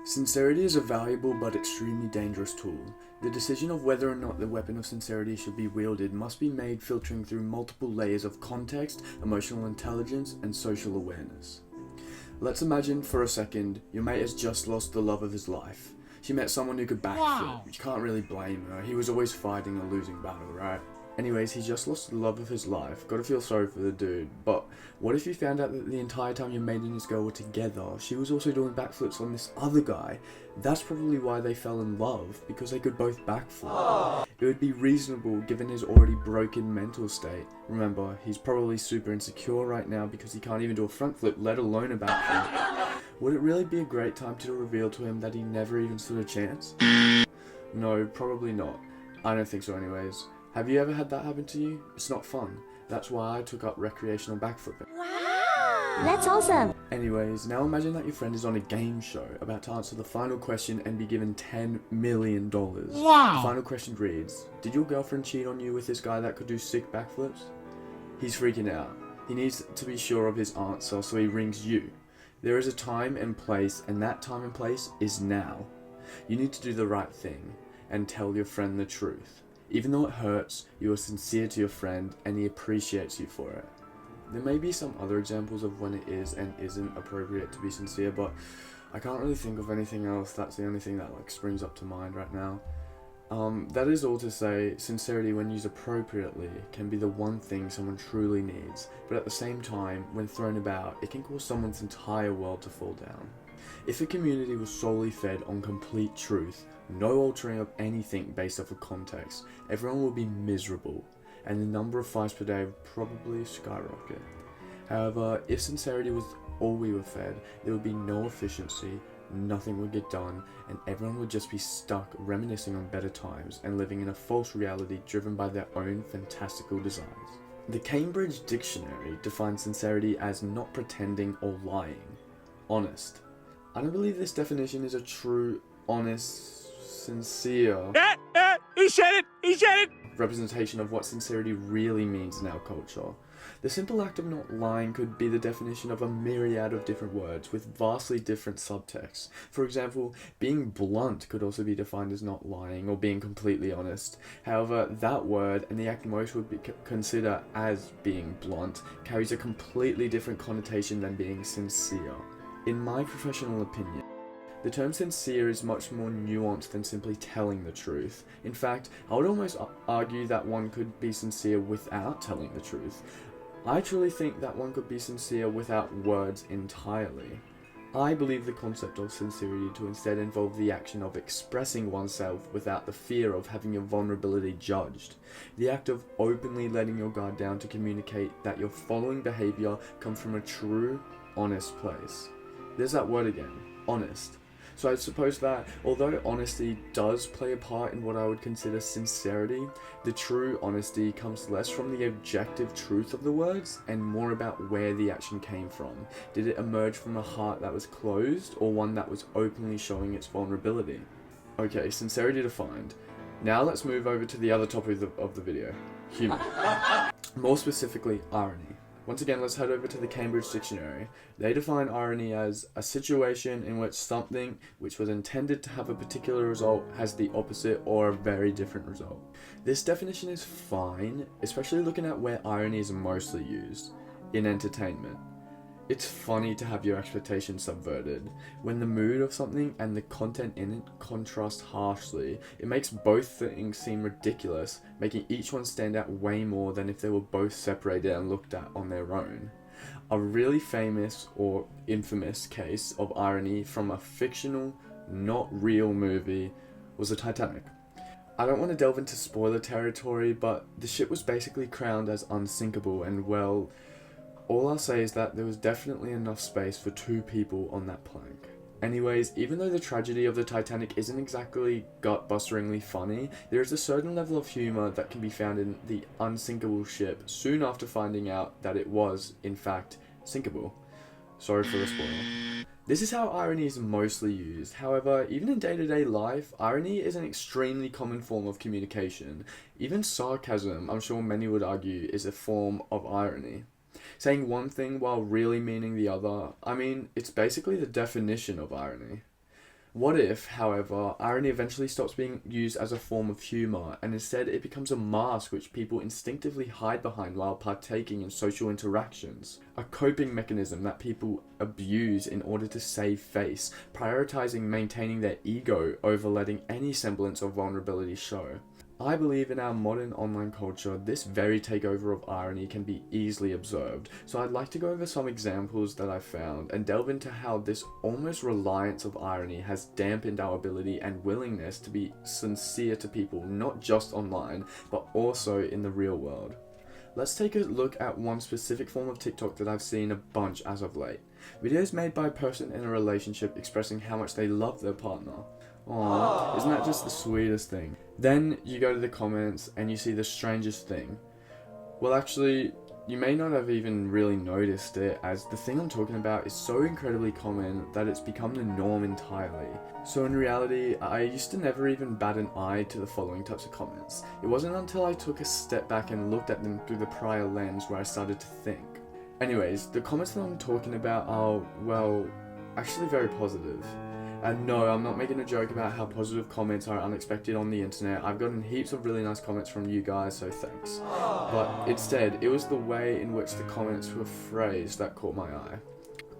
Sincerity is a valuable but extremely dangerous tool. The decision of whether or not the weapon of sincerity should be wielded must be made filtering through multiple layers of context, emotional intelligence, and social awareness. Let's imagine for a second your mate has just lost the love of his life. She met someone who could backflip. Wow. You can't really blame her. He was always fighting a losing battle, right? Anyways, he just lost the love of his life. Gotta feel sorry for the dude. But what if you found out that the entire time your mate and this girl were together, she was also doing backflips on this other guy? That's probably why they fell in love, because they could both backflip. Aww. It would be reasonable given his already broken mental state. Remember, he's probably super insecure right now because he can't even do a front flip, let alone a backflip. Would it really be a great time to reveal to him that he never even stood a chance? No, probably not. I don't think so anyways. Have you ever had that happen to you? It's not fun. That's why I took up recreational backflipping. Wow! That's awesome! Anyways, now imagine that your friend is on a game show about to answer the final question and be given $10 million. Wow! The final question reads, did your girlfriend cheat on you with this guy that could do sick backflips? He's freaking out. He needs to be sure of his answer, so he rings you. There is a time and place, and that time and place is now. You need to do the right thing and tell your friend the truth. Even though it hurts, you are sincere to your friend and he appreciates you for it. There may be some other examples of when it is and isn't appropriate to be sincere, but I can't really think of anything else. That's the only thing that springs up to mind right now. That is all to say, sincerity when used appropriately can be the one thing someone truly needs, but at the same time, when thrown about, it can cause someone's entire world to fall down. If a community was solely fed on complete truth, no altering of anything based off of context, everyone would be miserable, and the number of fights per day would probably skyrocket. However, if sincerity was all we were fed, there would be no efficiency, nothing would get done, and everyone would just be stuck reminiscing on better times and living in a false reality driven by their own fantastical desires. The Cambridge Dictionary defines sincerity as not pretending or lying. Honest. I don't believe this definition is a true, honest, sincere He said it! representation of what sincerity really means in our culture. The simple act of not lying could be the definition of a myriad of different words with vastly different subtexts. For example, being blunt could also be defined as not lying or being completely honest. However, that word and the act most would be consider as being blunt carries a completely different connotation than being sincere. In my professional opinion, the term sincere is much more nuanced than simply telling the truth. In fact, I would almost argue that one could be sincere without telling the truth. I truly think that one could be sincere without words entirely. I believe the concept of sincerity to instead involve the action of expressing oneself without the fear of having your vulnerability judged. The act of openly letting your guard down to communicate that your following behavior comes from a true, honest place. There's that word again, honest. So I suppose that, although honesty does play a part in what I would consider sincerity, the true honesty comes less from the objective truth of the words and more about where the action came from. Did it emerge from a heart that was closed or one that was openly showing its vulnerability? Okay, sincerity defined. Now let's move over to the other topic of the video, humor. More specifically, irony. Once again, let's head over to the Cambridge Dictionary. They define irony as a situation in which something which was intended to have a particular result has the opposite or a very different result. This definition is fine, especially looking at where irony is mostly used, in entertainment. It's funny to have your expectations subverted. When the mood of something and the content in it contrast harshly, it makes both things seem ridiculous, making each one stand out way more than if they were both separated and looked at on their own. A really famous or infamous case of irony from a fictional, not real movie was the Titanic. I don't want to delve into spoiler territory, but the ship was basically crowned as unsinkable and, well, all I'll say is that there was definitely enough space for two people on that plank. Anyways, even though the tragedy of the Titanic isn't exactly gut-busteringly funny, there is a certain level of humour that can be found in the unsinkable ship soon after finding out that it was, in fact, sinkable. Sorry for the spoiler. This is how irony is mostly used. However, even in day-to-day life, irony is an extremely common form of communication. Even sarcasm, I'm sure many would argue, is a form of irony. Saying one thing while really meaning the other, I mean, it's basically the definition of irony. What if, however, irony eventually stops being used as a form of humour and instead it becomes a mask which people instinctively hide behind while partaking in social interactions? A coping mechanism that people abuse in order to save face, prioritising maintaining their ego over letting any semblance of vulnerability show. I believe in our modern online culture, this very takeover of irony can be easily observed, so I'd like to go over some examples that I found and delve into how this almost reliance of irony has dampened our ability and willingness to be sincere to people, not just online, but also in the real world. Let's take a look at one specific form of TikTok that I've seen a bunch as of late. Videos made by a person in a relationship expressing how much they love their partner. Aww, isn't that just the sweetest thing? Then you go to the comments and you see the strangest thing. Well, actually, you may not have even really noticed it, as the thing I'm talking about is so incredibly common that it's become the norm entirely. So in reality, I used to never even bat an eye to the following types of comments. It wasn't until I took a step back and looked at them through the prior lens where I started to think. Anyways, the comments that I'm talking about are, well, actually very positive. And no, I'm not making a joke about how positive comments are unexpected on the internet. I've gotten heaps of really nice comments from you guys, so thanks. But instead, it was the way in which the comments were phrased that caught my eye.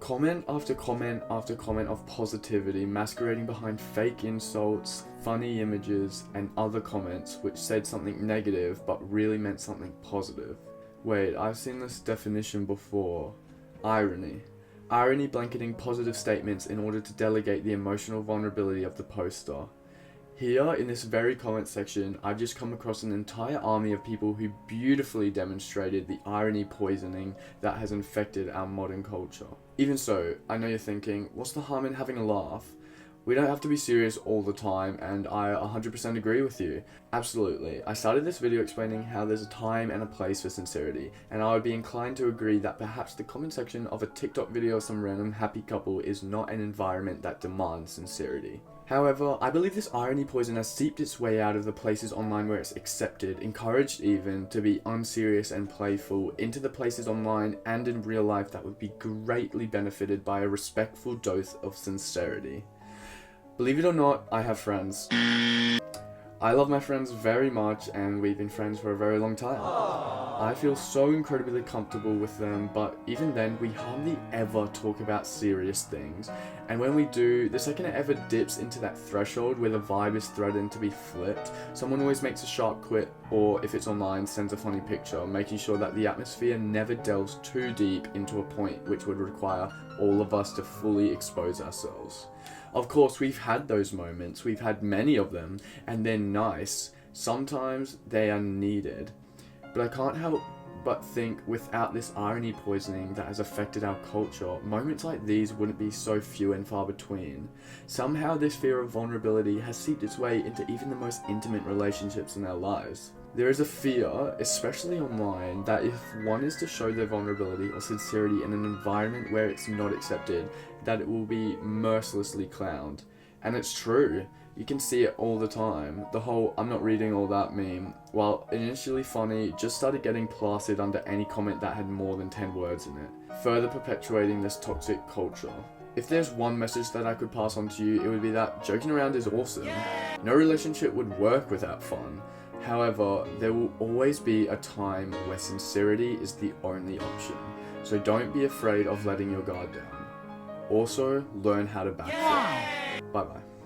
Comment after comment after comment of positivity masquerading behind fake insults, funny images, and other comments which said something negative but really meant something positive. Wait, I've seen this definition before. Irony. Irony blanketing positive statements in order to delegate the emotional vulnerability of the poster. Here, in this very comment section, I've just come across an entire army of people who beautifully demonstrated the irony poisoning that has infected our modern culture. Even so, I know you're thinking, what's the harm in having a laugh? We don't have to be serious all the time, and I 100% agree with you. Absolutely. I started this video explaining how there's a time and a place for sincerity, and I would be inclined to agree that perhaps the comment section of a TikTok video of some random happy couple is not an environment that demands sincerity. However, I believe this irony poison has seeped its way out of the places online where it's accepted, encouraged even, to be unserious and playful, into the places online and in real life that would be greatly benefited by a respectful dose of sincerity. Believe it or not, I have friends. I love my friends very much, and we've been friends for a very long time. I feel so incredibly comfortable with them, but even then, we hardly ever talk about serious things. And when we do, the second it ever dips into that threshold where the vibe is threatened to be flipped, someone always makes a sharp quip, or if it's online, sends a funny picture, making sure that the atmosphere never delves too deep into a point which would require all of us to fully expose ourselves. Of course, we've had those moments, we've had many of them, and they're nice. Sometimes they are needed. But I can't help but think without this irony poisoning that has affected our culture, moments like these wouldn't be so few and far between. Somehow this fear of vulnerability has seeped its way into even the most intimate relationships in our lives. There is a fear, especially online, that if one is to show their vulnerability or sincerity in an environment where it's not accepted, that it will be mercilessly clowned. And it's true. You can see it all the time. The whole "I'm not reading all that" meme, while initially funny, just started getting plastered under any comment that had more than 10 words in it, further perpetuating this toxic culture. If there's one message that I could pass on to you, it would be that joking around is awesome. No relationship would work without fun. However, there will always be a time where sincerity is the only option. So don't be afraid of letting your guard down. Also, learn how to backfill. Bye bye.